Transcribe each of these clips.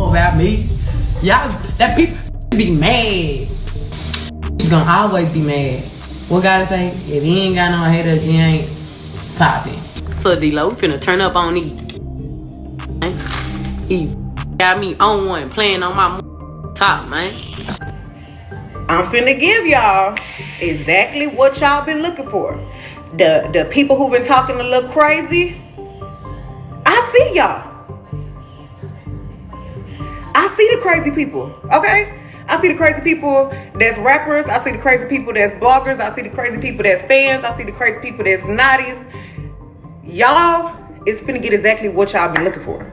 about me. Y'all, that people be mad. You gonna always be mad. What gotta say? If you ain't got no haters, you ain't popping. So D-Lo, we finna turn up on E. He got me on one, playing on my top, man. I'm finna give y'all exactly what y'all been looking for. The people who been talking a little crazy, I see y'all. I see the crazy people, okay? I see the crazy people that's rappers. I see the crazy people that's bloggers. I see the crazy people that's fans. I see the crazy people that's naughties. Y'all, it's finna get exactly what y'all been looking for.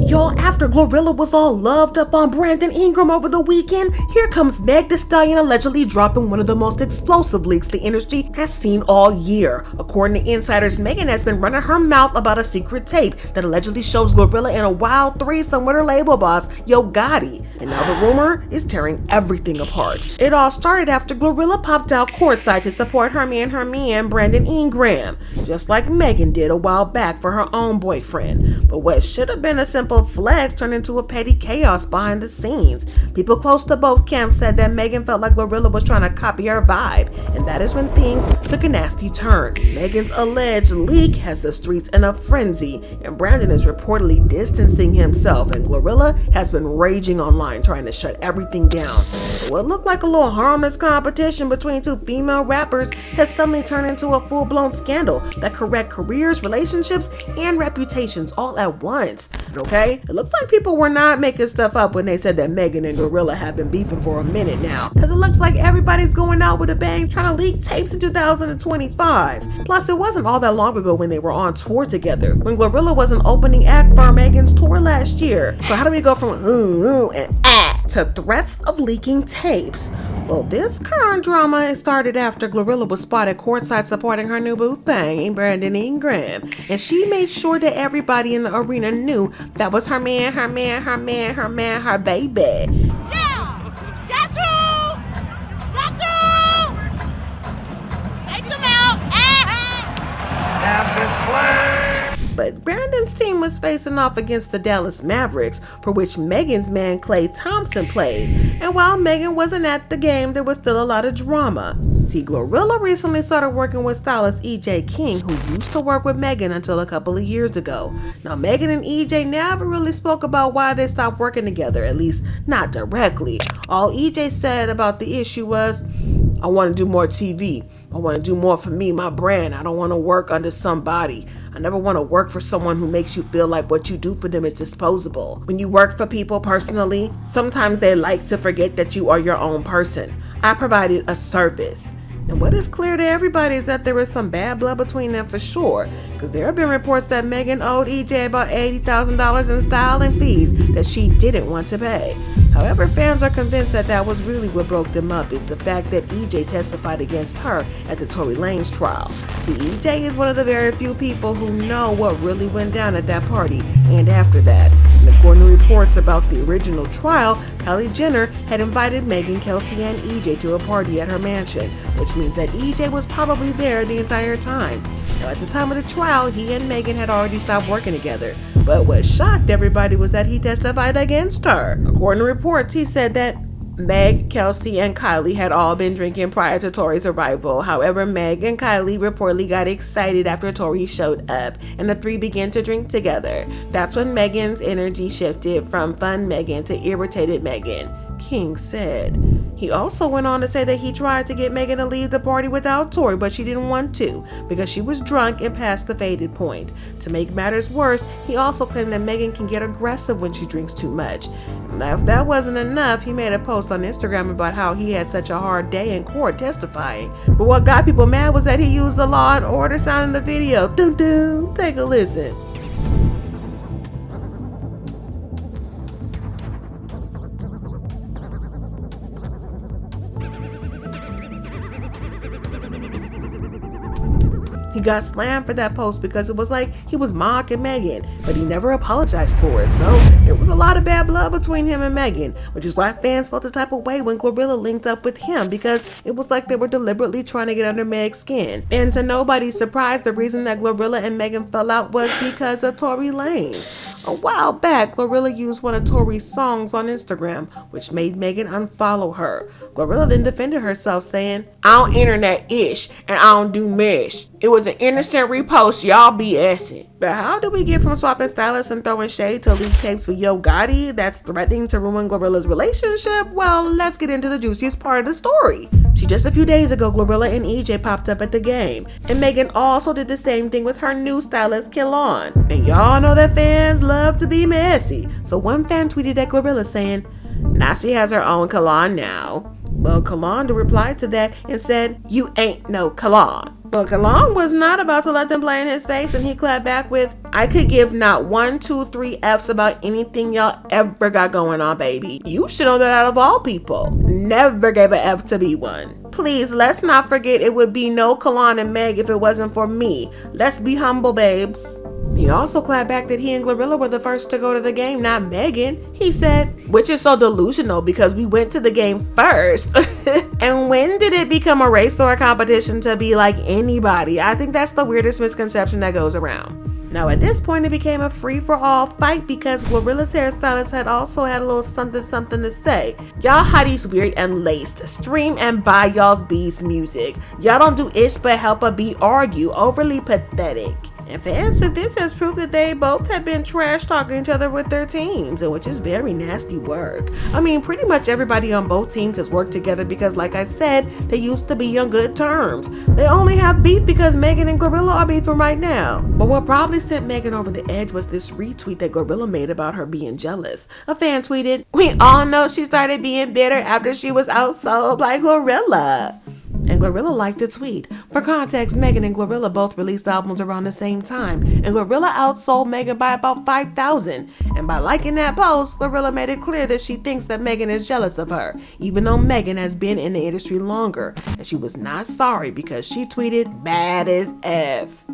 Y'all, after Glorilla was all loved up on Brandon Ingram over the weekend, here comes Megan Thee Stallion allegedly dropping one of the most explosive leaks the industry has seen all year. According to insiders, Megan has been running her mouth about a secret tape that allegedly shows Glorilla in a wild threesome with her label boss, Gotti. And now the rumor is tearing everything apart. It all started after Glorilla popped out courtside to support her man, Brandon Ingram, just like Megan did a while back for her own boyfriend. But what should have been a simple flex turned into a petty chaos behind the scenes. People close to both camps said that Megan felt like Glorilla was trying to copy her vibe, and that is when things took a nasty turn. Megan's alleged leak has the streets in a frenzy, and Brandon is reportedly distancing himself, and Glorilla has been raging online trying to shut everything down. What looked like a little harmless competition between two female rappers has suddenly turned into a full-blown scandal that could wreck careers, relationships, and reputations all at once. Okay? It looks like people were not making stuff up when they said that Megan and Glorilla have been beefing for a minute now. Cause it looks like everybody's going out with a bang trying to leak tapes in 2025. Plus, it wasn't all that long ago when they were on tour together, when Glorilla was an opening act for Megan's tour last year. So how do we go from and to threats of leaking tapes? Well, this current drama started after Glorilla was spotted courtside supporting her new boo thing, Brandon Ingram. And she made sure that everybody in the arena knew that was her man, her baby. Yeah! Got you! Take them out! But Brandon's team was facing off against the Dallas Mavericks, for which Megan's man Klay Thompson plays. And while Megan wasn't at the game, there was still a lot of drama. See, Glorilla recently started working with stylist EJ King, who used to work with Megan until a couple of years ago. Now, Megan and EJ never really spoke about why they stopped working together, at least not directly. All EJ said about the issue was, I want to do more TV. I want to do more for me, my brand. I don't want to work under somebody. I never want to work for someone who makes you feel like what you do for them is disposable. When you work for people personally, sometimes they like to forget that you are your own person. I provided a service. And what is clear to everybody is that there is some bad blood between them for sure, because there have been reports that Megan owed EJ about $80,000 in styling fees that she didn't want to pay. However, fans are convinced that that was really what broke them up, is the fact that EJ testified against her at the Tory Lanez trial. See, EJ is one of the very few people who know what really went down at that party and after that. And according to reports about the original trial, Kylie Jenner had invited Megan, Kelsey, and EJ to a party at her mansion, which means that EJ was probably there the entire time. Now, at the time of the trial, he and Megan had already stopped working together, but what shocked everybody was that he testified against her. According to reports, he said that Meg, Kelsey, and Kylie had all been drinking prior to Tory's arrival. However, Meg and Kylie reportedly got excited after Tory showed up, and the three began to drink together. That's when Megan's energy shifted from fun Megan to irritated Megan, King said. He also went on to say that he tried to get Megan to leave the party without Tory, but she didn't want to because she was drunk and past the faded point. To make matters worse, he also claimed that Megan can get aggressive when she drinks too much. And if that wasn't enough, he made a post on Instagram about how he had such a hard day in court testifying. But what got people mad was that he used the Law and Order sound in the video. Doo doo. Take a listen. He got slammed for that post because it was like he was mocking Megan, but he never apologized for it, so there was a lot lot of bad blood between him and Megan, which is why fans felt the type of way when Glorilla linked up with him, because it was like they were deliberately trying to get under Meg's skin. And to nobody's surprise, the reason that Glorilla and Megan fell out was because of Tory Lanez. A while back, Glorilla used one of Tory's songs on Instagram, which made Megan unfollow her. Glorilla then defended herself, saying, "I don't internet-ish, and I don't do mesh. It was an innocent repost, y'all BSing." But how do we get from swapping stylists and throwing shade to leak tapes with Yo Gotti that's threatening to ruin Glorilla's relationship? Well, let's get into the juiciest part of the story. Just a few days ago, Glorilla and EJ popped up at the game, and Megan also did the same thing with her new stylist, Kelon. And y'all know that fans love to be messy, so one fan tweeted at Glorilla saying, "Now she has her own Kelon now." Well, Kelon replied to that and said, "You ain't no Kelon." Well, Kelon was not about to let them play in his face, and he clapped back with, "I could give not 1, 2, 3 F's about anything y'all ever got going on, baby. You should know that out of all people. Never gave a F to be one. Please, let's not forget it would be no Kelon and Meg if it wasn't for me. Let's be humble, babes." He also clapped back that he and Glorilla were the first to go to the game, not Megan. He said, "Which is so delusional because we went to the game first." And when did it become a race or a competition to be like anybody? I think that's the weirdest misconception that goes around. Now at this point, it became a free-for-all fight because Glorilla's hairstylist had also had a little something to say. "Y'all hotties weird and laced. Stream and buy y'all's bees music. Y'all don't do ish but help a bee argue. Overly pathetic." And fans took this as proof that they both had been trash talking each other with their teams, which is very nasty work. I mean, pretty much everybody on both teams has worked together because, like I said, they used to be on good terms. They only have beef because Megan and Glorilla are beefing right now. But what probably sent Megan over the edge was this retweet that Glorilla made about her being jealous. A fan tweeted, "We all know she started being bitter after she was outsold by Glorilla." And Glorilla liked the tweet. For context, Megan and Glorilla both released albums around the same time, and Glorilla outsold Megan by about 5,000. And by liking that post, Glorilla made it clear that she thinks that Megan is jealous of her, even though Megan has been in the industry longer, and she was not sorry because she tweeted, "Bad as F."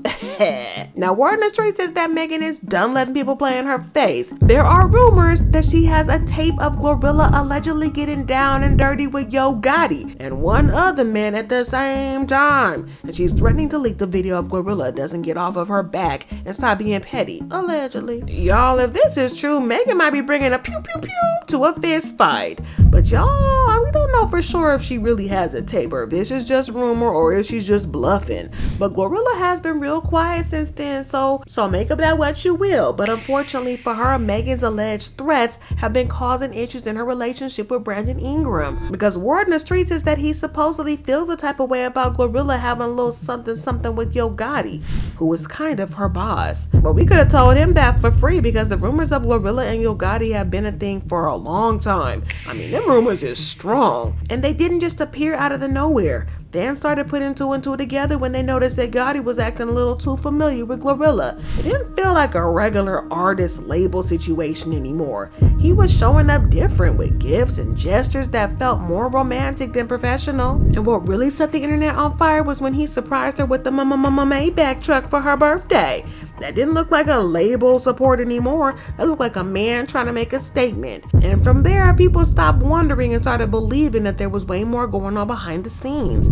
Now, word in the street says that Megan is done letting people play in her face. There are rumors that she has a tape of Glorilla allegedly getting down and dirty with Yo Gotti and one other man at the same time, and she's threatening to leak the video if Glorilla doesn't get off of her back and stop being petty, allegedly. Y'all, if this is true, Megan might be bringing a pew pew pew to a fist fight. But y'all, we don't know for sure if she really has a tape or if this is just rumor or if she's just bluffing. But Glorilla has been real quiet since then, so make of that what you will. But unfortunately for her, Megan's alleged threats have been causing issues in her relationship with Brandon Ingram, because word in the streets is that he supposedly feels a type of way about Glorilla having a little something with Yo Gotti, who was kind of her boss. But we could have told him that for free because the rumors of Glorilla and Yo Gotti have been a thing for a long time. I mean, them rumors is strong, and they didn't just appear out of the nowhere. Fans started putting 2 and 2 together when they noticed that Gotti was acting a little too familiar with Glorilla. It didn't feel like a regular artist label situation anymore. He was showing up different with gifts and gestures that felt more romantic than professional. And what really set the internet on fire was when he surprised her with the Maybach truck for her birthday. That didn't look like a label support anymore. That looked like a man trying to make a statement. And from there, people stopped wondering and started believing that there was way more going on behind the scenes.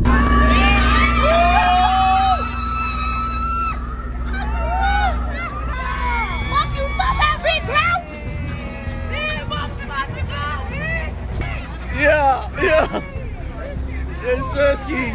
Yeah. It's Sirski.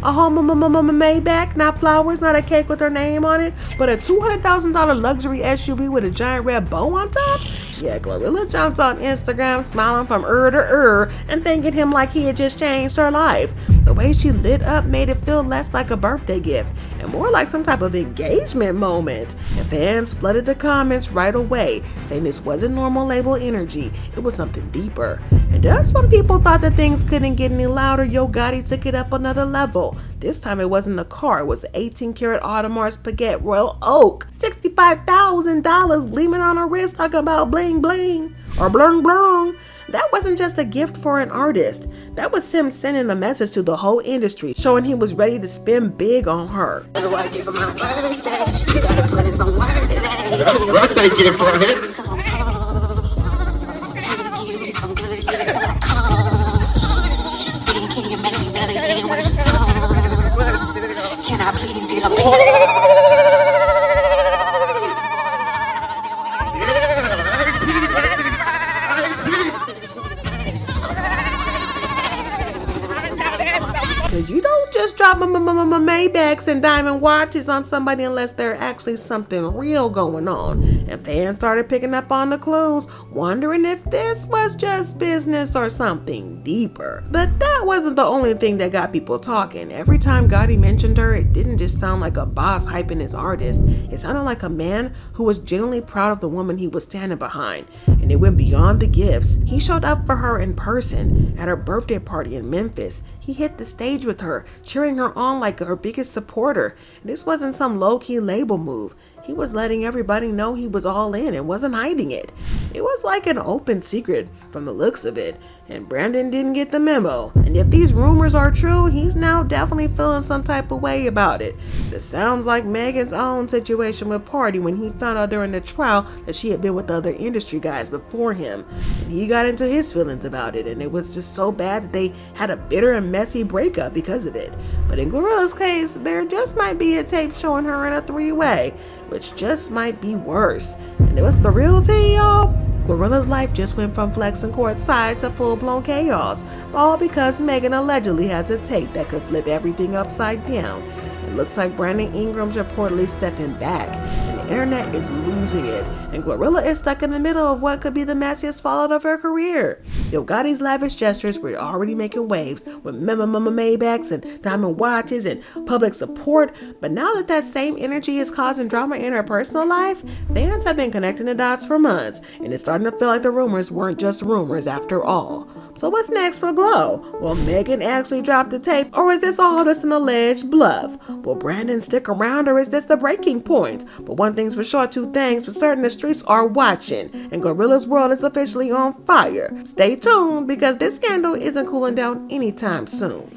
A whole Maybach, not flowers, not a cake with her name on it, but a $200,000 luxury SUV with a giant red bow on top? Yeah, Glorilla jumped on Instagram smiling from to and thanking him like he had just changed her life. The way she lit up made it feel less like a birthday gift and more like some type of engagement moment. And fans flooded the comments right away, saying this wasn't normal label energy, it was something deeper. And just when people thought that things couldn't get any louder, Yo Gotti took it up another level. This time it wasn't a car, it was an 18-karat Audemars Piguet Royal Oak. $65,000 gleaming on her wrist, talking about bling bling or blung blung. That wasn't just a gift for an artist. That was him sending a message to the whole industry, showing he was ready to spend big on her. That's what I get from it. Can I please get a Because you don't just drop Maybachs and diamond watches on somebody unless there's actually something real going on. And fans started picking up on the clues, wondering if this was just business or something deeper. But that wasn't the only thing that got people talking. Every time Gotti mentioned her, it didn't just sound like a boss hyping his artist. It sounded like a man who was genuinely proud of the woman he was standing behind. And it went beyond the gifts. He showed up for her in person at her birthday party in Memphis. He hit the stage with her, cheering her on like her biggest supporter. And this wasn't some low-key label move. He was letting everybody know he was all in and wasn't hiding it. It was like an open secret from the looks of it, and Brandon didn't get the memo. And if these rumors are true, he's now definitely feeling some type of way about it. This sounds like Megan's own situation with Party when he found out during the trial that she had been with other industry guys before him. And he got into his feelings about it, and it was just so bad that they had a bitter and messy breakup because of it. But in Glorilla's case, there just might be a tape showing her in a three-way, which just might be worse. And what's the real tea, y'all? Glorilla's life just went from flexing courtside to full-blown chaos, all because Megan allegedly has a tape that could flip everything upside down. It looks like Brandon Ingram's reportedly stepping back, and the internet is losing it, and Glorilla is stuck in the middle of what could be the messiest fallout of her career. Yo Gotti's lavish gestures were already making waves with Maybachs and diamond watches and public support, but now that that same energy is causing drama in her personal life, fans have been connecting the dots for months, and it's starting to feel like the rumors weren't just rumors after all. So what's next for Glow? Will Megan actually drop the tape, or is this all just an alleged bluff? Will Brandon stick around, or is this the breaking point? But one thing's for sure, two things for certain: the streets are watching, and Glorilla's world is officially on fire. Stay tuned, because this scandal isn't cooling down anytime soon.